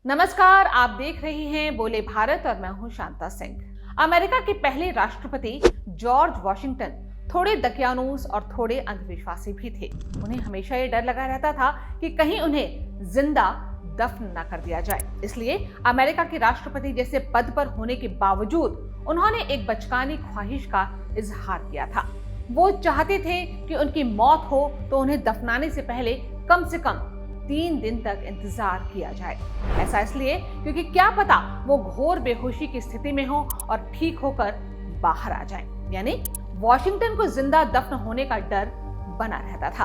नमस्कार, आप देख रहे हैं बोले भारत और मैं हूं शांता सिंह। अमेरिका के पहले राष्ट्रपति जॉर्ज वॉशिंगटन थोड़े दकियानूस और थोड़े अंधविश्वासी भी थे। उन्हें हमेशा ये डर लगा रहता था कि कहीं उन्हें जिंदा दफन न कर दिया जाए। इसलिए अमेरिका के राष्ट्रपति जैसे पद पर होने के बावजूद उन्होंने एक बचकानी ख्वाहिश का इजहार किया था। वो चाहते थे कि उनकी मौत हो तो उन्हें दफनाने से पहले कम से कम 3 दिन तक इंतजार किया जाए। ऐसा इसलिए क्योंकि क्या पता वो घोर बेहोशी की स्थिति में हो और ठीक होकर बाहर आ जाएं। यानी वॉशिंगटन को जिंदा दफन होने का डर बना रहता था।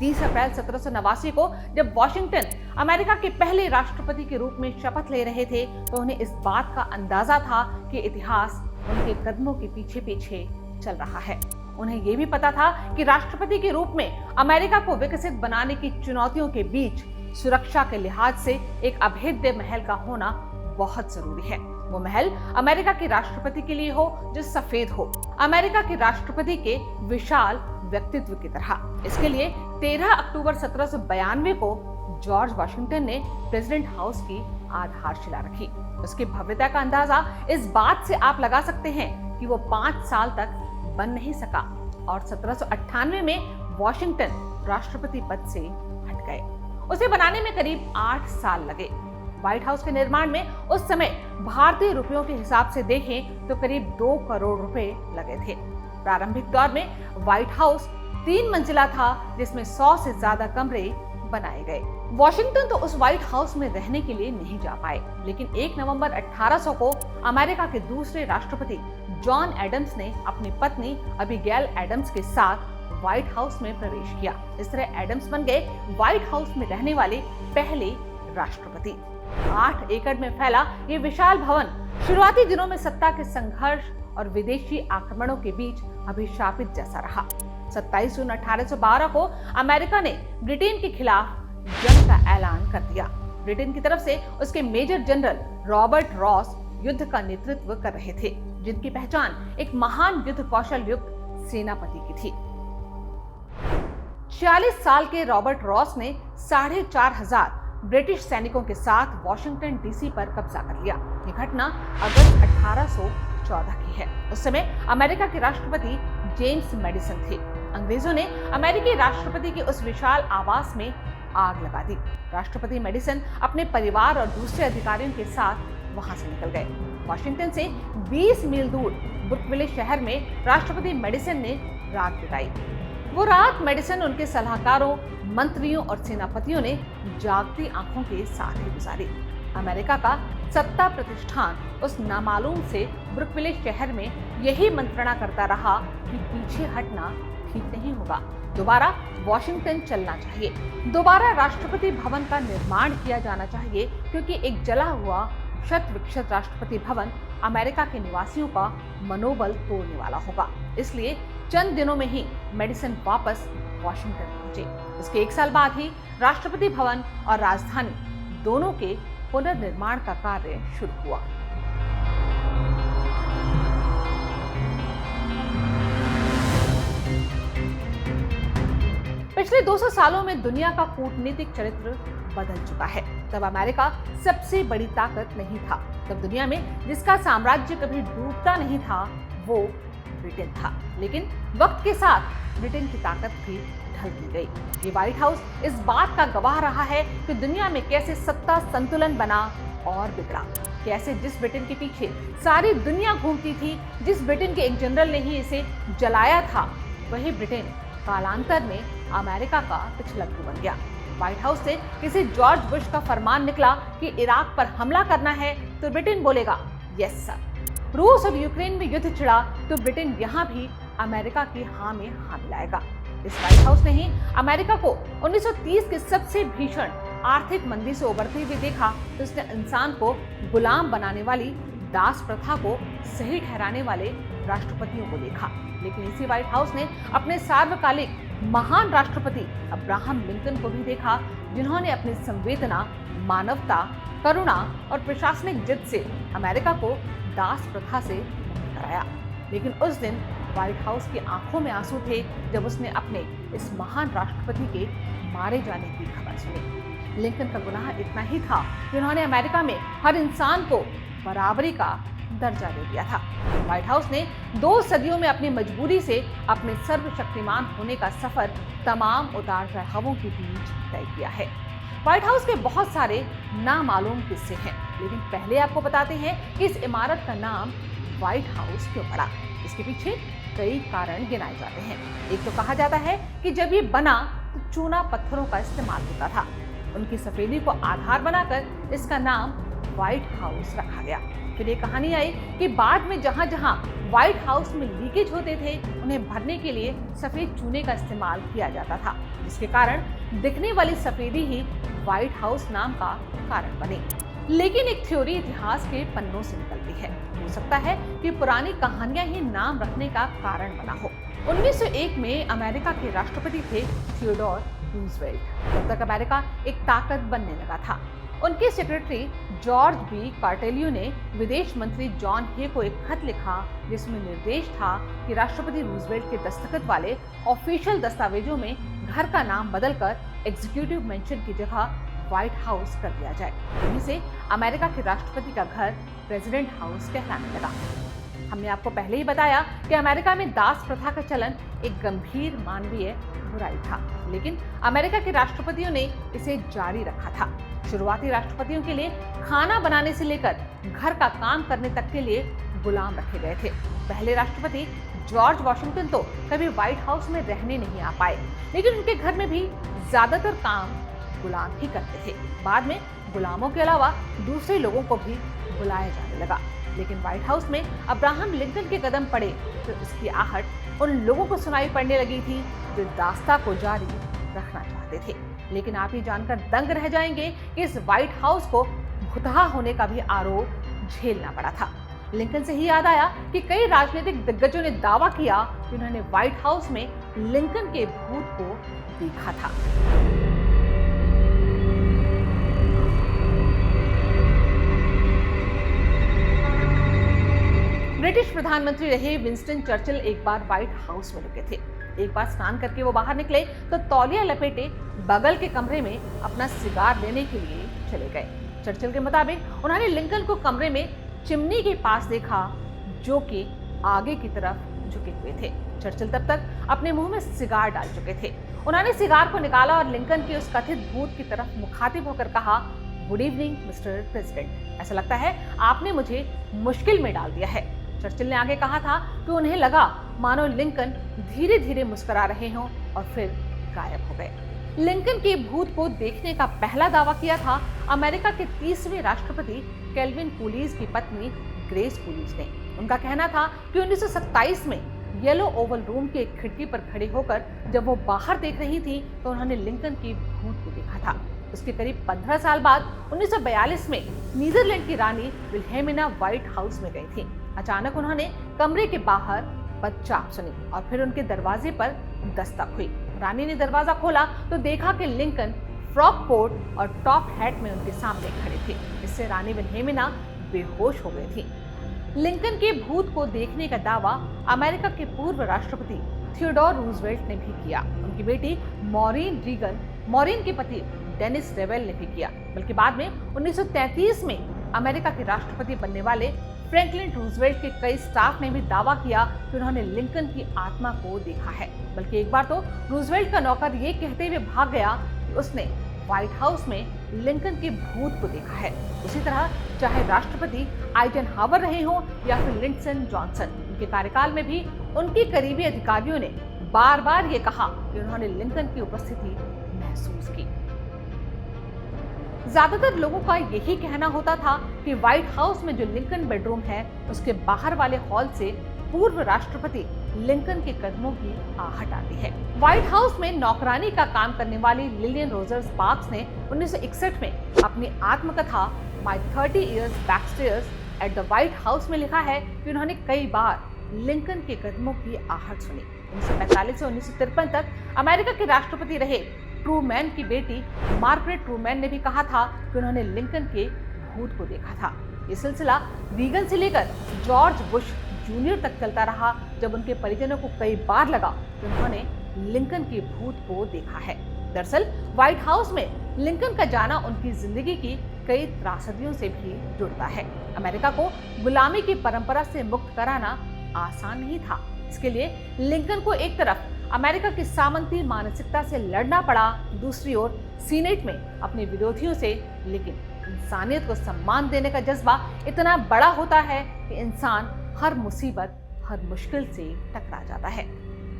30 अप्रैल 1789 को जब वॉशिंगटन अमेरिका के पहले राष्ट्रपति के रूप में शपथ ले रहे थे तो उन्हें इस बात का अंदाजा था कि इतिहास उनके कदमों के पीछे पीछे चल रहा है। उन्हें यह भी पता था कि राष्ट्रपति के रूप में अमेरिका को विकसित बनाने की चुनौतियों के बीच सुरक्षा के लिहाज से एक अभेद्य महल का होना बहुत जरूरी है। वो महल अमेरिका के राष्ट्रपति के लिए हो जो सफेद हो, अमेरिका के राष्ट्रपति के विशाल व्यक्तित्व की तरह। इसके लिए 13 अक्टूबर 1792 को जॉर्ज वॉशिंगटन ने प्रेसिडेंट हाउस की आधारशिला रखी। उसकी भव्यता का अंदाजा इस बात से आप लगा सकते हैं कि वो 5 साल तक बन नहीं सका और 1798 में वॉशिंगटन राष्ट्रपति पद से हट गए। उसे बनाने में करीब 8 साल लगे। व्हाइट हाउस के निर्माण में उस समय भारतीय रुपयों के हिसाब से देखें तो करीब 2 करोड़ रुपए लगे थे। प्रारंभिक दौर में व्हाइट हाउस 3 मंजिला था जिसमें 100 से ज्यादा कमरे बनाए गए। वॉशिंगटन तो उस व्हाइट हाउस में रहने के लिए नहीं जा पाए, लेकिन 1 नवंबर 1800 को अमेरिका के दूसरे राष्ट्रपति जॉन एडम्स ने अपनी पत्नी अबिगेल एडम्स के साथ व्हाइट हाउस में प्रवेश किया। इस तरह एडम्स बन गए व्हाइट हाउस में रहने वाले पहले राष्ट्रपति। 8 एकड़ में फैला ये विशाल भवन शुरुआती दिनों में सत्ता के संघर्ष और विदेशी आक्रमणों के बीच अभिशापित जैसा रहा। 27 जून 1812 को अमेरिका ने ब्रिटेन के खिलाफ जंग का ऐलान कर दिया। ब्रिटेन की तरफ से उसके मेजर जनरल रॉबर्ट रॉस युद्ध का नेतृत्व कर रहे थे, जिनकी पहचान एक महान युद्ध कौशल युक्त सेनापति की थी। 46 साल के रॉबर्ट रॉस ने 4500 ब्रिटिश सैनिकों के साथ वॉशिंगटन डीसी पर कब्जा कर लिया। ये घटना अगस्त 1814 की है। उस समय अमेरिका के राष्ट्रपति जेम्स मेडिसन थे। अंग्रेजों ने अमेरिकी राष्ट्रपति के उस विशाल आवास में आग लगा दी। राष्ट्रपति मेडिसन अपने परिवार और दूसरे अधिकारियों के साथ वहां से निकल गए। वॉशिंगटन से 20 मील दूर ब्रुकविले शहर में राष्ट्रपति मेडिसन ने रात बिताई। वो रात मेडिसन, उनके सलाहकारों, मंत्रियों और सेनापतियों ने जागती आंखों के साथ ही गुजारी। अमेरिका का सत्ता प्रतिष्ठान उस नामालूम से ब्रुकविले शहर में यही मंत्रणा करता रहा कि पीछे हटना ठीक नहीं होगा, दोबारा वॉशिंगटन चलना चाहिए, दोबारा राष्ट्रपति भवन का निर्माण किया जाना चाहिए, क्योंकि एक जला हुआ शत विक्षत राष्ट्रपति भवन अमेरिका के निवासियों का मनोबल तोड़ने वाला होगा। इसलिए चंद दिनों में ही मेडिसन वापस वॉशिंगटन पहुंचे। इसके 1 साल बाद ही राष्ट्रपति भवन और राजधानी दोनों के पुनर्निर्माण का कार्य शुरू हुआ। पिछले 200 सालों में दुनिया का कूटनीतिक चरित्र बदल चुका है। तब अमेरिका सबसे बड़ी ताकत नहीं था। तब दुनिया में जिसका साम्राज्य कभी डूबता नहीं था वो ब्रिटेन था। लेकिन वक्त के साथ ब्रिटेन की ताकत भी ढलती गई। ये व्हाइट हाउस इस बात का गवाह रहा है कि दुनिया में कैसे सत्ता संतुलन बना और बिगड़ा। कैसे जिस ब्रिटेन के पीछे सारी दुनिया घूमती थी, जिस ब्रिटेन के एक जनरल ने ही इसे जलाया था, वही ब्रिटेन कालांतर में अमेरिका का पिछलग्गू बन गया। व्हाइट हाउस से किसी जॉर्ज बुश का फरमान निकला कि इराक पर हमला करना है तो ब्रिटेन बोलेगा यस सर। रूस और यूक्रेन में युद्ध छिड़ा तो ब्रिटेन यहाँ भी अमेरिका की हाँ में हाँ मिलाएगा। इस व्हाइट हाउस ने ही अमेरिका को 1930 के सबसे भीषण आर्थिक मंदी से उबरते हुए देखा तो इसने इंसान को गुलाम बनाने वाली दास प्रथा को सही ठहराने वाले राष्ट्रपतियों को देखा। लेकिन इसी व्हाइट हाउस ने अपने सार्वकालिक महान राष्ट्रपति अब्राहम लिंकन को भी देखा, जिन्होंने अपनी संवेदना, मानवता, करुणा और प्रशासनिक जिद से अमेरिका को दास प्रथा से मुक्त कराया। लेकिन उस दिन व्हाइट हाउस की आंखों में आंसू थे जब उसने अपने इस महान राष्ट्रपति के मारे जाने की खबर सुनी। लिंकन का गुनाह इतना ही था कि उन्होंने अमेरिका में हर इंसान को बराबरी का दर्जा दे दिया था। व्हाइट हाउस ने 2 सदियों में अपनी मजबूरी से अपने सर्वशक्तिमान होने का सफर तमाम उतार चढ़ावों के बीच तय किया है। व्हाइट हाउस के बहुत सारे नामालूम किस्से हैं, लेकिन पहले आपको बताते हैं कि इस इमारत का नाम व्हाइट हाउस क्यों पड़ा। इसके पीछे कई कारण गिनाए जाते हैं। एक तो कहा जाता है कि जब ये बना तो चूना पत्थरों का इस्तेमाल होता था। उनकी सफेदी को आधार बनाकर इसका नाम व्हाइट हाउस रखा गया। फिर ये कहानी आई कि बाद में जहां जहां व्हाइट हाउस में लीकेज होते थे, उन्हें भरने के लिए सफेद चूने का इस्तेमाल किया जाता था, जिसके कारण दिखने वाली सफेदी ही व्हाइट हाउस नाम का कारण बनी। लेकिन एक थ्योरी इतिहास के पन्नों से निकलती है। हो सकता है कि पुरानी कहानियां ही नाम रखने का कारण बना हो। 1901 में अमेरिका के राष्ट्रपति थे थियोडोर रूजवेल्ट। तब तक अमेरिका एक ताकत बनने लगा था। उनके सेक्रेटरी जॉर्ज बी कार्टेलियो ने विदेश मंत्री जॉन हे को एक खत लिखा, जिसमें निर्देश था कि राष्ट्रपति रूजवेल्ट के दस्तखत वाले ऑफिशियल दस्तावेजों में घर का नाम बदलकर एग्जीक्यूटिव मेंशन की जगह व्हाइट हाउस कर दिया जाए। वहीं से अमेरिका के राष्ट्रपति का घर प्रेसिडेंट हाउस कहलाने लगा। हमने आपको पहले ही बताया कि अमेरिका में दास प्रथा का चलन एक गंभीर मानवीय बुराई था, लेकिन अमेरिका के राष्ट्रपतियों ने इसे जारी रखा था। शुरुआती राष्ट्रपतियों के लिए खाना बनाने से लेकर घर का काम करने तक के लिए गुलाम रखे गए थे। पहले राष्ट्रपति जॉर्ज वॉशिंगटन तो कभी व्हाइट हाउस में रहने नहीं आ पाए, लेकिन उनके घर में भी ज्यादातर काम गुलाम ही करते थे। बाद में गुलामों के अलावा दूसरे लोगों को भी बुलाया जाने लगा। लेकिन व्हाइट हाउस में अब्राहम लिंकन के कदम पड़े तो इसकी आहट उन लोगों को सुनाई पड़ने लगी थी जो दास्ता को जारी रखना चाहते थे। लेकिन आप ये जानकर दंग रह जाएंगे कि इस व्हाइट हाउस को भुतहा होने का भी आरोप झेलना पड़ा था। लिंकन से ही याद आया कि कई राजनीतिक दिग्गजों ने दावा किया कि उन्होंने व्हाइट हाउस में लिंकन के भूत को देखा था। ब्रिटिश प्रधानमंत्री रहे विंस्टन चर्चिल एक बार व्हाइट हाउस में रुके थे। एक बार स्नान करके वो बाहर निकले तो तौलिया लपेटे बगल के कमरे में अपना सिगार लेने के लिए चले गए। चर्चिल के मुताबिक उन्होंने लिंकन को कमरे में चिमनी के पास देखा, जो कि आगे की तरफ झुके हुए थे। चर्चिल तब तक अपने मुंह में सिगार डाल चुके थे। उन्होंने सिगार को निकाला और लिंकन के उस कथित भूत की तरफ मुखातिब होकर कहा, गुड इवनिंग मिस्टर प्रेसिडेंट, ऐसा लगता है आपने मुझे मुश्किल में डाल दिया है। चर्चिल ने आगे कहा था कि उन्हें लगा मानो लिंकन धीरे धीरे मुस्कुरा रहे हों और फिर गायब हो गए। लिंकन के भूत को देखने का पहला दावा किया था अमेरिका के 30वें राष्ट्रपति केल्विन कूलीज की पत्नी ग्रेस कूलीज ने। उनका कहना था कि 1927 में येलो ओवल रूम की एक खिड़की पर खड़े होकर जब वो बाहर देख रही थी तो उन्होंने लिंकन के भूत को देखा था। उसके करीब 15 साल बाद 1942 में नीदरलैंड की रानी विल्हेमिना व्हाइट हाउस में गई थी। अचानक उन्होंने कमरे के बाहर पदचाप सुनी और फिर उनके दरवाजे पर दस्तक हुई। रानी ने दरवाजा खोला तो देखा कि लिंकन फ्रॉक कोट और टॉप हैट में उनके सामने खड़े थे। इससे रानी विल्हेमिना बेहोश हो गई थी। लिंकन के भूत को देखने का दावा अमेरिका के पूर्व राष्ट्रपति थियोडोर रूजवेल्ट ने भी किया। उनकी बेटी मॉरीन रीगन, मॉरीन के पति डेनिस रेवेल ने भी किया। बल्कि बाद में 1933 में अमेरिका के राष्ट्रपति बनने वाले फ्रैंकलिन रूजवेल्ट के कई स्टाफ ने भी दावा किया कि उन्होंने लिंकन की आत्मा को देखा है। बल्कि एक बार तो रूजवेल्ट का नौकर ये कहते हुए भाग गया कि उसने व्हाइट हाउस में लिंकन के भूत को देखा है। उसी तरह चाहे राष्ट्रपति आइजनहावर रहे हों या फिर लिंडसन जॉनसन, उनके कार्यकाल में भी उनके करीबी अधिकारियों ने बार बार ये कहा कि उन्होंने लिंकन की उपस्थिति महसूस की। ज्यादातर लोगों का यही कहना होता था कि व्हाइट हाउस में जो लिंकन बेडरूम है उसके बाहर वाले हॉल से पूर्व राष्ट्रपति लिंकन के कदमों की आहट आती है। व्हाइट हाउस में नौकरानी का काम करने वाली लिलियन रोजर्स पार्क्स ने 1961 में अपनी आत्मकथा my 30 years backstairs at the White House में लिखा है कि उन्होंने कई बार लिंकन के कदमों की आहट सुनी। 1945 से 1953 तक अमेरिका के राष्ट्रपति रहे ट्रूमैन की बेटी मार्गरेट ट्रूमैन ने भी कहा था कि उन्होंने लिंकन के भूत को देखा था। ये सिलसिला रीगन से लेकर जॉर्ज बुश जूनियर तक चलता रहा, जब उनके परिजनों को कई बार लगा कि उन्होंने लिंकन के भूत को देखा है। दरअसल व्हाइट हाउस में लिंकन का जाना उनकी जिंदगी की कई त्रासदियों से भी जुड़ता है। अमेरिका को गुलामी की परंपरा से मुक्त कराना आसान नहीं था। इसके लिए लिंकन को एक तरफ अमेरिका की सामंती मानसिकता से लड़ना पड़ा, दूसरी ओर सीनेट में अपने विरोधियों से। लेकिन इंसानियत को सम्मान देने का जज्बा इतना बड़ा होता है कि इंसान हर मुसीबत, हर मुश्किल से टकरा जाता है।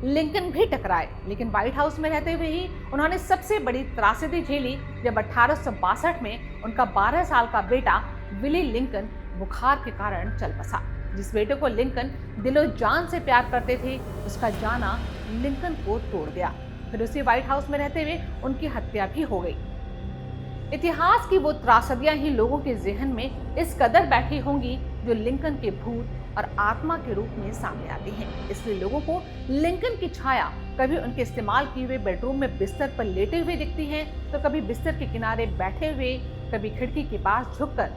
लिंकन भी टकराए, लेकिन व्हाइट हाउस में रहते हुए ही उन्होंने सबसे बड़ी त्रासदी झेली जब 1862 में उनका 12 साल का बेटा विली लिंकन बुखार के कारण चल बसा। जिस बेटे को लिंकन दिलो जान से प्यार करते थे, उसका जाना लिंकन को तोड़ दिया। फिर उसी व्हाइट हाउस में रहते हुए उनकी हत्या भी हो गई। इतिहास की वो त्रासदियां ही लोगों के ज़हन में इस कदर बैठी होंगी जो लिंकन के भूत और आत्मा के रूप में सामने आती हैं। इसलिए लोगों को लिंकन की छाया कभी उनके इस्तेमाल किए हुए बेडरूम में बिस्तर पर लेटे हुए दिखती है, तो कभी बिस्तर के किनारे बैठे हुए, कभी खिड़की के पास झुककर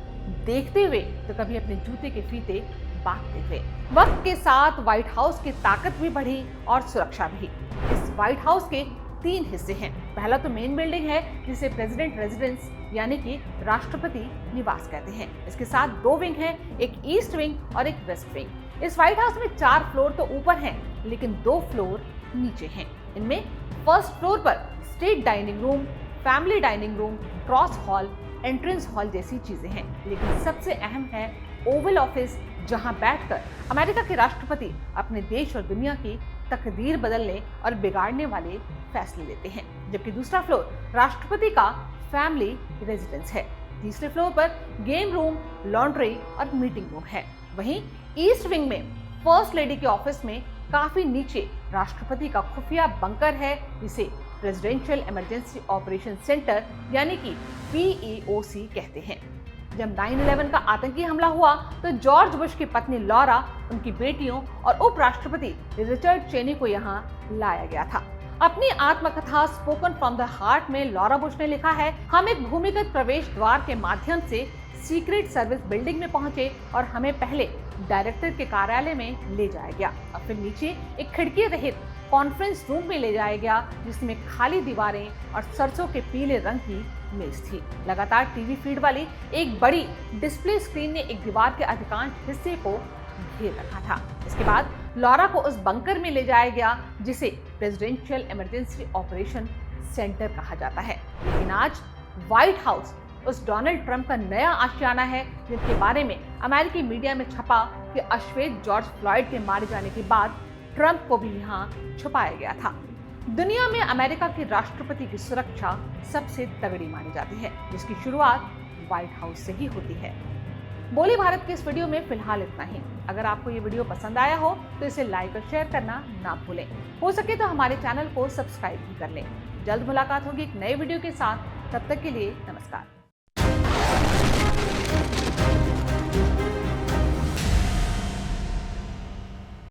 देखते हुए, तो कभी अपने जूते के फीते बांटते हुए। वक्त के साथ व्हाइट हाउस की ताकत भी बढ़ी और सुरक्षा भी। इस व्हाइट हाउस के 3 हिस्से हैं। पहला तो मेन बिल्डिंग है, जिसे प्रेसिडेंट रेजिडेंस यानी कि राष्ट्रपति निवास कहते हैं। इसके साथ 2 विंग हैं, एक ईस्ट विंग और एक वेस्ट विंग। इस व्हाइट हाउस में 4 फ्लोर तो ऊपर हैं, लेकिन 2 फ्लोर नीचे हैं। इनमें फर्स्ट फ्लोर पर state dining room, family dining room, cross hall, entrance hall जैसी चीजें हैं। लेकिन सबसे अहम है ओवल ऑफिस, जहां बैठकर अमेरिका के राष्ट्रपति अपने देश और दुनिया की तकदीर बदलने और बिगाड़ने वाले फैसले लेते हैं। जबकि दूसरा फ्लोर राष्ट्रपति का फैमिली रेजिडेंस है। तीसरे फ्लोर पर गेम रूम, लॉन्ड्री और मीटिंग रूम है। वहीं ईस्ट विंग में फर्स्ट लेडी के ऑफिस में काफी नीचे राष्ट्रपति का खुफिया बंकर है, जिसे प्रेसिडेंशियल इमरजेंसी ऑपरेशन सेंटर यानी कि PEOC कहते हैं। जब 9/11 का आतंकी हमला हुआ तो जॉर्ज बुश की पत्नी लॉरा, उनकी बेटियों और उपराष्ट्रपति रिचर्ड चेनी को यहाँ लाया गया था। अपनी आत्मकथा स्पोकन फ्रॉम द हार्ट में लॉरा बुश ने लिखा है, हम एक भूमिगत प्रवेश द्वार के माध्यम से सीक्रेट सर्विस बिल्डिंग में पहुंचे और हमें पहले डायरेक्टर के कार्यालय में ले जाया गया और फिर नीचे एक खिड़की रहित कॉन्फ्रेंस रूम में ले जाया गया, जिसमें खाली दीवारें और सरसों के पीले रंग की मेज थी। लगातार टीवी फीड वाली एक बड़ी डिस्प्ले स्क्रीन ने एक दीवार के अधिकांश हिस्से को घेर रखा था। इसके बाद लॉरा को उस बंकर में ले जाया गया, जिसे प्रेसिडेंशियल इमरजेंसी ऑपरेशन सेंटर कहा जाता है। लेकिन आज व्हाइट हाउस उस डोनाल्ड ट्रंप का नया आशियाना है, जिनके बारे में अमेरिकी मीडिया में छपा कि अश्वेत जॉर्ज फ्लॉयड के मारे जाने के बाद ट्रंप को भी यहाँ छुपाया गया था। दुनिया में अमेरिका के राष्ट्रपति की सुरक्षा सबसे तगड़ी मानी जाती है, जिसकी शुरुआत व्हाइट हाउस से ही होती है। बोली भारत के इस वीडियो में फिलहाल इतना ही। अगर आपको ये वीडियो पसंद आया हो तो इसे लाइक और शेयर करना ना भूलें। हो सके तो हमारे चैनल को सब्सक्राइब भी कर लें। जल्द मुलाकात होगी एक नए वीडियो के साथ। तब तक के लिए नमस्कार।